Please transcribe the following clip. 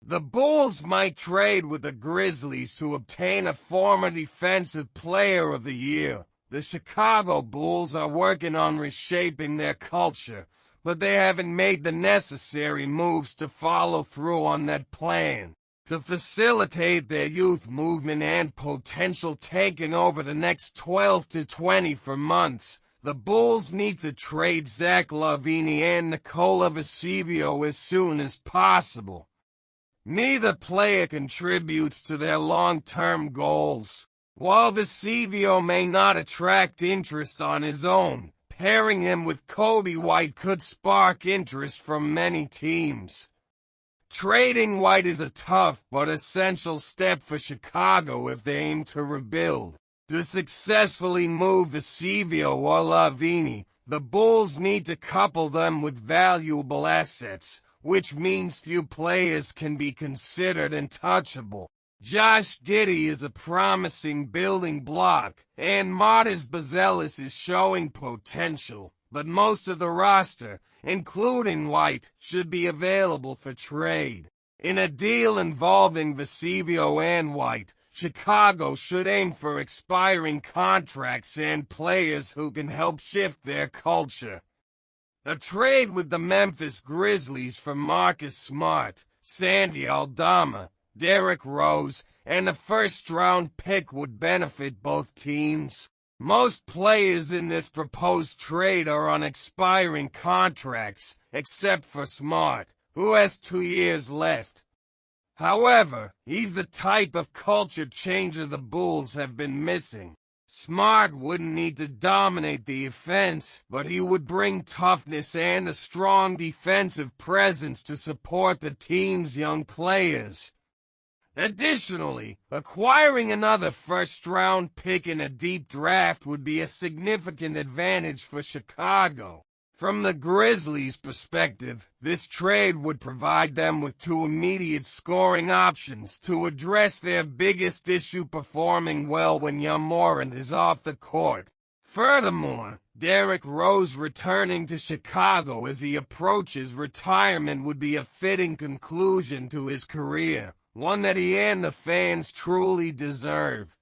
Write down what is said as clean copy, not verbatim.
The Bulls might trade with the Grizzlies to obtain a former Defensive Player of the Year. The Chicago Bulls are working on reshaping their culture, but they haven't made the necessary moves to follow through on that plan. To facilitate their youth movement and potential taking over the next 12 to 24 months, the Bulls need to trade Zach LaVine and Nikola Vesivio as soon as possible. Neither player contributes to their long-term goals. While Vesivio may not attract interest on his own, pairing him with Kobe White could spark interest from many teams. Trading White is a tough but essential step for Chicago if they aim to rebuild. To successfully move Vesivio or LaVine, the Bulls need to couple them with valuable assets, which means few players can be considered untouchable. Josh Giddey is a promising building block, and Martis Bazelis is showing potential, but most of the roster, including White, should be available for trade. In a deal involving Vesivio and White, Chicago should aim for expiring contracts and players who can help shift their culture. A trade with the Memphis Grizzlies for Marcus Smart, Sandy Aldama, Derrick Rose, and a first-round pick would benefit both teams. Most players in this proposed trade are on expiring contracts, except for Smart, who has 2 years left. However, he's the type of culture changer the Bulls have been missing. Smart wouldn't need to dominate the offense, but he would bring toughness and a strong defensive presence to support the team's young players. Additionally, acquiring another first-round pick in a deep draft would be a significant advantage for Chicago. From the Grizzlies' perspective, this trade would provide them with 2 immediate scoring options to address their biggest issue: performing well when Morant is off the court. Furthermore, Derrick Rose returning to Chicago as he approaches retirement would be a fitting conclusion to his career, one that he and the fans truly deserve.